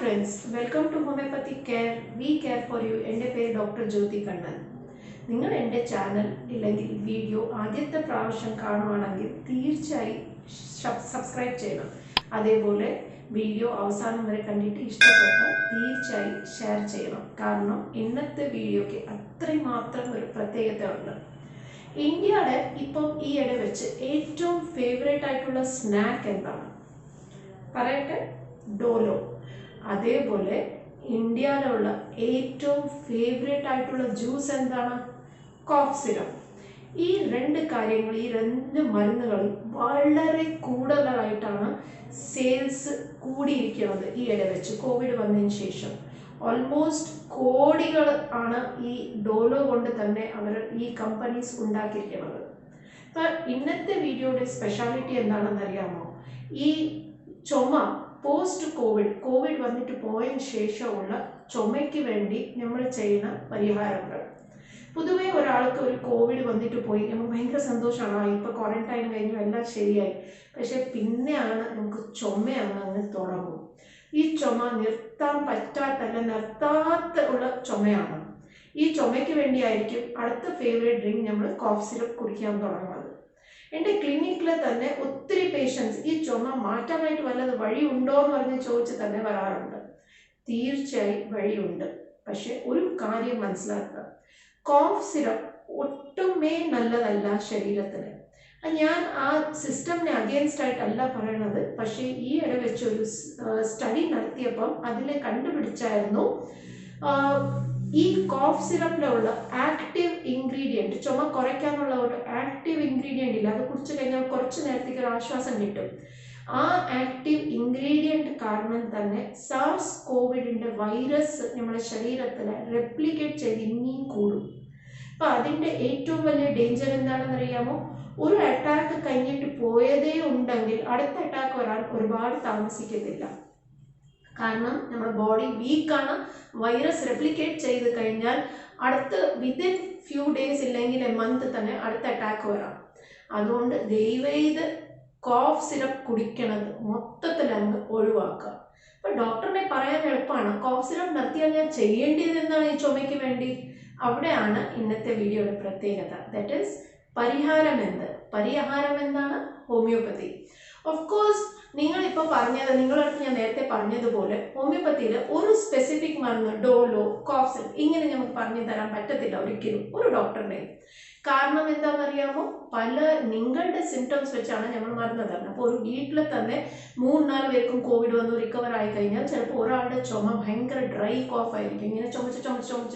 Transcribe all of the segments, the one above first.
friends, welcome to Homeopathy Care. We care for you. എൻ്റെ പേര് doctor ജ്യോതി കണ്ണൻ. നിങ്ങൾ എൻ്റെ ചാനൽ ഇല്ലെങ്കിൽ വീഡിയോ ആദ്യത്തെ പ്രാവശ്യം കാണുവാണെങ്കിൽ തീർച്ചയായും സബ്സ്ക്രൈബ് ചെയ്യണം. അതേപോലെ വീഡിയോ അവസാനം വരെ കണ്ടിട്ട് ഇഷ്ടപ്പെട്ടാൽ തീർച്ചയായും ഷെയർ ചെയ്യണം. കാരണം ഇന്നത്തെ വീഡിയോയ്ക്ക് അത്രയും മാത്രം ഒരു പ്രത്യേകത ഉണ്ട്. ഇന്ത്യയുടെ ഇപ്പം ഈയിടെ വെച്ച് ഏറ്റവും ഫേവറേറ്റ് ആയിട്ടുള്ള സ്നാക്ക് എന്താണ് പറയട്ടെ? ഡോലോ. അതേപോലെ ഇന്ത്യയിലുള്ള ഏറ്റവും ഫേവറേറ്റ് ആയിട്ടുള്ള ജ്യൂസ് എന്താണ്? കോഫ് സിറപ്പ്. ഈ രണ്ട് കാര്യങ്ങൾ, ഈ രണ്ട് മരുന്നുകളും വളരെ കൂടുതലായിട്ടാണ് സെയിൽസ് കൂടിയിരിക്കുന്നത് ഈ ഇട വെച്ച് കോവിഡ് വന്നതിന് ശേഷം. ഓൾമോസ്റ്റ് കോടികൾ ആണ് ഈ ഡോലോ കൊണ്ട് തന്നെ അവർ ഈ കമ്പനീസ് ഉണ്ടാക്കിയിരിക്കുന്നത്. അപ്പം ഇന്നത്തെ വീഡിയോയുടെ സ്പെഷ്യാലിറ്റി എന്താണെന്ന് അറിയാമോ? ഈ ചുമ പോസ്റ്റ് കോവിഡ് വന്നിട്ട് പോയതിന് ശേഷമുള്ള ചുമയ്ക്ക് വേണ്ടി നമ്മൾ ചെയ്യുന്ന പരിഹാരങ്ങൾ. പൊതുവേ ഒരാൾക്ക് ഒരു കോവിഡ് വന്നിട്ട് പോയി നമുക്ക് ഭയങ്കര സന്തോഷമാണ്, ഇപ്പോൾ ക്വാറന്റൈൻ കഴിഞ്ഞു എല്ലാം ശരിയായി. പക്ഷെ പിന്നെയാണ് നമുക്ക് ചുമ അങ്ങ് തുടങ്ങും. ഈ ചുമ നിർത്താൻ നിർത്താത്ത ഉള്ള ചുമയാണ്. ഈ ചുമയ്ക്ക് വേണ്ടിയായിരിക്കും അടുത്ത ഫേവറേറ്റ് ഡ്രിങ്ക് നമ്മൾ കോഫ് സിറപ്പ് കുടിക്കാൻ തുടങ്ങുന്നത്. എൻ്റെ ക്ലിനിക്കിൽ തന്നെ ഒത്തിരി പേഷ്യൻസ് ഈ ചുമ മാറ്റാനായിട്ട് വല്ലത് വഴിയുണ്ടോ എന്ന് പറഞ്ഞ് ചോദിച്ച് തന്നെ വരാറുണ്ട്. തീർച്ചയായും വഴിയുണ്ട്. പക്ഷെ ഒരു കാര്യം മനസ്സിലാക്കുക, കോഫ് സിറപ്പ് ഒട്ടുമേ നല്ലതല്ല ശരീരത്തിന്. ഞാൻ ആ സിസ്റ്റമിനെ അഗെയിൻസ്റ്റ് ആയിട്ടല്ല പറയണത്. പക്ഷേ ഈ ഇട വെച്ചൊരു സ്റ്റഡി നടത്തിയപ്പം അതിൽ കണ്ടുപിടിച്ചായിരുന്നു ഈ കോഫ് സിറപ്പിലുള്ള ആക്റ്റീവ് ഇൻഗ്രീഡിയൻറ്റ്, ചുമ കുറയ്ക്കാനുള്ള ഒരു ആക്റ്റീവ് ഇൻഗ്രീഡിയൻ്റ് ഇല്ല, അത് കുടിച്ചു കഴിഞ്ഞാൽ കുറച്ച് നേരത്തേക്ക് ഒരു ആശ്വാസം കിട്ടും. ആ ആക്റ്റീവ് ഇൻഗ്രീഡിയൻറ്റ് കാരണം തന്നെ സാർസ് കോവിഡിൻ്റെ വൈറസ് നമ്മുടെ ശരീരത്തിൽ റെപ്ലിക്കേറ്റ് ചെയ്ത് ഇനിയും കൂടും. അപ്പം അതിൻ്റെ ഏറ്റവും വലിയ ഡേഞ്ചർ എന്താണെന്ന് അറിയാമോ? ഒരു അറ്റാക്ക് കഴിഞ്ഞിട്ട് പോയതേ ഉണ്ടെങ്കിൽ അടുത്ത അറ്റാക്ക് വരാൻ ഒരുപാട് താമസിക്കത്തില്ല. കാരണം നമ്മുടെ ബോഡി വീക്കാണ്. വൈറസ് റെപ്ലിക്കേറ്റ് ചെയ്ത് കഴിഞ്ഞാൽ അടുത്ത് വിതിൻ ഫ്യൂ ഡേയ്സ് ഇല്ലെങ്കിൽ എ മന്ത് തന്നെ അടുത്ത അറ്റാക്ക് വരാം. അതുകൊണ്ട് ദയവേത് കോഫ് സിറപ്പ് കുടിക്കണത് മൊത്തത്തിൽ അങ്ങ് ഒഴിവാക്കുക. അപ്പം ഡോക്ടറിനെ പറയാൻ എളുപ്പമാണ്, കോഫ് സിറപ്പ് നിർത്തിയാൽ ഞാൻ ചെയ്യേണ്ടത് എന്താണ് ഈ ചുമയ്ക്ക് വേണ്ടി? അവിടെയാണ് ഇന്നത്തെ വീഡിയോയുടെ പ്രത്യേകത. ദാറ്റ് ഈസ് പരിഹാരം എന്താണ്? ഹോമിയോപ്പതി. ഓഫ് കോഴ്സ് നിങ്ങളിപ്പോൾ നിങ്ങളുടെ അടുത്ത് ഞാൻ നേരത്തെ പറഞ്ഞതുപോലെ ഹോമിയോപ്പതിയിൽ ഒരു സ്പെസിഫിക് മരുന്ന് ഡോലോ, കോഫ് സിറപ്പ് ഇങ്ങനെ നമുക്ക് പറഞ്ഞു തരാൻ പറ്റത്തില്ല ഒരിക്കലും ഒരു ഡോക്ടറിനെയും. കാരണം എന്താണെന്നറിയാമോ? നിങ്ങളുടെ സിംറ്റംസ് വെച്ചാണ് നമ്മൾ മരുന്ന് തരുന്നത്. അപ്പോൾ ഒരു വീട്ടിൽ തന്നെ 3-4 പേർക്കും കോവിഡ് വന്ന് റിക്കവർ ആയി കഴിഞ്ഞാൽ ചിലപ്പോൾ ഒരാളുടെ ചുമ ഭയങ്കര ഡ്രൈ കോഫ് ആയിരിക്കും, ഇങ്ങനെ ചുമച്ച്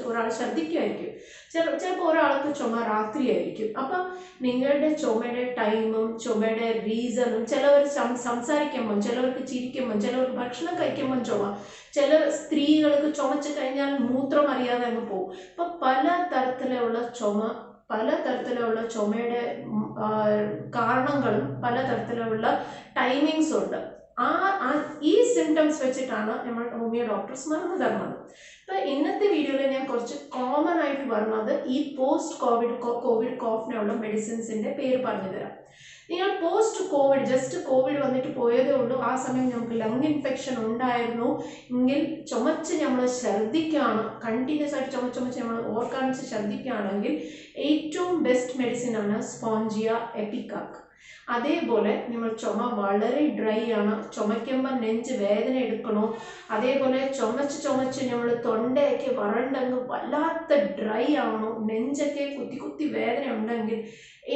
ഒരാൾ ശ്രദ്ധിക്കുമായിരിക്കും. ചിലപ്പോൾ ഒരാൾക്ക് ചുമ രാത്രിയായിരിക്കും. അപ്പം നിങ്ങളുടെ ചുമയുടെ ടൈമും ചുമയുടെ റീസണും, ചിലവർ സംസാരിക്കുമ്പം, ചിലവർക്ക് ചിരിക്കുമ്പം, ചിലവർക്ക് ഭക്ഷണം കഴിക്കുമ്പം ചുമ, ചില സ്ത്രീകൾക്ക് ചുമച്ച് കഴിഞ്ഞാൽ മൂത്രം അറിയാതെ അങ്ങ് പോകും. അപ്പം പലതരത്തിലുള്ള ചുമയുടെ കാരണങ്ങളും പലതരത്തിലുള്ള ടൈമിങ്സും ഉണ്ട്. ഈ സിംറ്റംസ് വെച്ചിട്ടാണ് നമ്മൾ ഹോമിയോ ഡോക്ടേഴ്സ് മരുന്ന് തരുന്നത്. അപ്പം ഇന്നത്തെ വീഡിയോയിൽ ഞാൻ കുറച്ച് കോമൺ ആയിട്ട് പറഞ്ഞത് ഈ പോസ്റ്റ് കോവിഡ് കോഫിനുള്ള മെഡിസിൻസിൻ്റെ പേര് പറഞ്ഞു തരാം. നിങ്ങൾ പോസ്റ്റ് കോവിഡ്, ജസ്റ്റ് കോവിഡ് വന്നിട്ട് പോയതേ ഉള്ളൂ, ആ സമയം നമുക്ക് ലങ് ഇൻഫെക്ഷൻ ഉണ്ടായിരുന്നു എങ്കിൽ ചുമച്ച് നമ്മൾ ഛർദ്ദിക്കുകയാണ്, കണ്ടിന്യൂസ് ആയിട്ട് ചുമച്ച് നമ്മൾ ഓർക്കാണിച്ച് ഛർദ്ദിക്കുകയാണെങ്കിൽ ഏറ്റവും ബെസ്റ്റ് മെഡിസിനാണ് സ്പോഞ്ചിയ എപ്പിക്കാക്ക്. അതേപോലെ നമ്മൾ ചുമ വളരെ ഡ്രൈ ആണ്, ചുമയ്ക്കുമ്പോൾ നെഞ്ച് വേദന എടുക്കണോ, അതേപോലെ ചുമച്ച് നമ്മൾ തൊണ്ടയൊക്കെ വരണ്ടങ്ങ് വല്ലാത്ത ഡ്രൈ ആവണോ, നെഞ്ചൊക്കെ കുത്തി വേദന ഉണ്ടെങ്കിൽ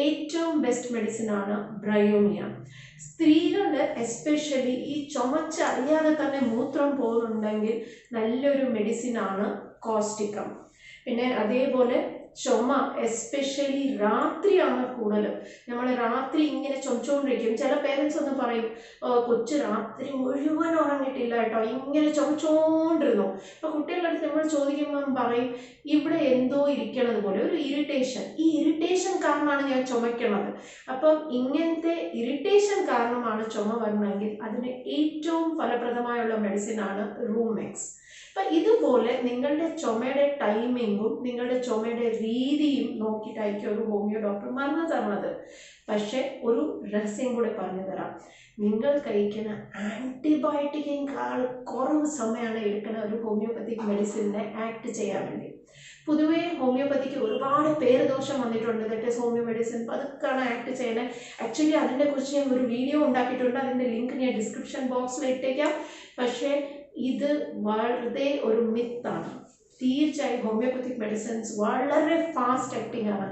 ഏറ്റവും ബെസ്റ്റ് മെഡിസിനാണ് ബ്രയോണിയ. സ്ത്രീകളുടെ എസ്പെഷ്യലി ഈ ചുമച്ച് അറിയാതെ തന്നെ മൂത്രം പോകുന്നുണ്ടെങ്കിൽ നല്ലൊരു മെഡിസിനാണ് കോസ്റ്റിക്കം. പിന്നെ അതേപോലെ ചുമ എസ്പെഷ്യലി രാത്രിയാണ് കൂടുതലും. നമ്മൾ രാത്രി ഇങ്ങനെ ചുമച്ചുകൊണ്ടിരിക്കും. ചില പേരൻസ് ഒന്ന് പറയും, കൊച്ചു രാത്രി മുഴുവൻ ഉറങ്ങിയിട്ടില്ല കേട്ടോ, ഇങ്ങനെ ചുമച്ചുകൊണ്ടിരുന്നു. അപ്പോൾ കുട്ടികളുടെ അടുത്ത് നമ്മൾ ചോദിക്കുമ്പോൾ പറയും, ഇവിടെ എന്തോ ഇരിക്കണത് പോലെ ഒരു ഇറിറ്റേഷൻ. ഈ ഇറിറ്റേഷൻ കാരണമാണ് ഞാൻ ചുമയ്ക്കണത്. അപ്പം ഇങ്ങനത്തെ ഇറിറ്റേഷൻ കാരണമാണ് ചുമ വരണമെങ്കിൽ അതിന് ഏറ്റവും ഫലപ്രദമായുള്ള മെഡിസിനാണ് റൂമെക്സ്. അപ്പം ഇതുപോലെ നിങ്ങളുടെ ചുമയുടെ ടൈമിങ്ങും നിങ്ങളുടെ ചുമയുടെ രീതിയും നോക്കിയിട്ടായിരിക്കും ഒരു ഹോമിയോ ഡോക്ടർ മരുന്ന് തരുന്നത്. പക്ഷെ ഒരു രഹസ്യം കൂടെ പറഞ്ഞു തരാം, നിങ്ങൾ കഴിക്കുന്ന ആൻറ്റിബയോട്ടിക്കിനേക്കാൾ കുറവ് സമയമാണ് എടുക്കുന്ന ഒരു ഹോമിയോപ്പത്തിക് മെഡിസിനെ ആക്ട് ചെയ്യാൻ വേണ്ടി. പൊതുവേ ഹോമിയോപ്പതിക്ക് ഒരുപാട് പേര് ദോഷം വന്നിട്ടുണ്ട്. ദറ്റ് ഈസ് ഹോമിയോ മെഡിസിൻ പതുക്കാണ് ആക്ട് ചെയ്യുന്നത്. ആക്ച്വലി അതിനെക്കുറിച്ച് ഞാൻ ഒരു വീഡിയോ ഉണ്ടാക്കിയിട്ടുണ്ട്. അതിൻ്റെ ലിങ്ക് ഞാൻ ഡിസ്ക്രിപ്ഷൻ ബോക്സിൽ ഇട്ടേക്കാം. പക്ഷേ ഇത് വളരെ ഒരു മിത്താണ്. തീർച്ചയായും ഹോമിയോപ്പത്തിക് മെഡിസിൻസ് വളരെ ഫാസ്റ്റ് ആക്ടിങ് ആണ്.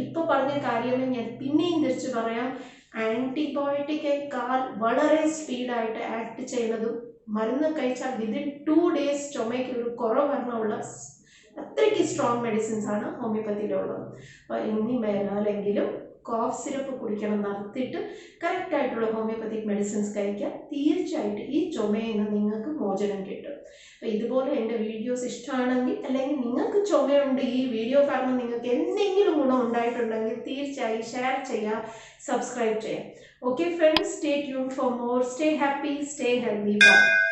ഇപ്പോൾ പറഞ്ഞ കാര്യങ്ങൾ ഞാൻ പിന്നെയും തിരിച്ച് പറയാം. ആൻറ്റിബയോട്ടിക്കേക്കാൾ വളരെ സ്പീഡായിട്ട് ആക്ട് ചെയ്യുന്നതും മരുന്ന് കഴിച്ചാൽ വിതിൻ 2 days ചുമയ്ക്ക് ഒരു കുറവ് വരണമുള്ള അത്രയ്ക്ക് സ്ട്രോങ് മെഡിസിൻസ് ആണ് ഹോമിയോപ്പത്തിയിലുള്ളത്. അപ്പോൾ ഇനി മേലാലെങ്കിലും കോഫ് സിറപ്പ് കുടിക്കണം നിർത്തിയിട്ട് കറക്റ്റായിട്ടുള്ള ഹോമിയോപ്പത്തിക് മെഡിസിൻസ് കഴിക്കുക. തീർച്ചയായിട്ടും ഈ ചുമയിൽ നിന്ന് നിങ്ങൾക്ക് മോചനം കിട്ടും. അപ്പോൾ ഇതുപോലെ എൻ്റെ വീഡിയോസ് ഇഷ്ടമാണെങ്കിൽ, അല്ലെങ്കിൽ നിങ്ങൾക്ക് ചുമയുണ്ട്, ഈ വീഡിയോ കാരണം നിങ്ങൾക്ക് എന്തെങ്കിലും ഗുണം ഉണ്ടായിട്ടുണ്ടെങ്കിൽ തീർച്ചയായും ഷെയർ ചെയ്യുക, സബ്സ്ക്രൈബ് ചെയ്യുക. Okay friends, stay tune for more. Stay happy, stay healthy. By.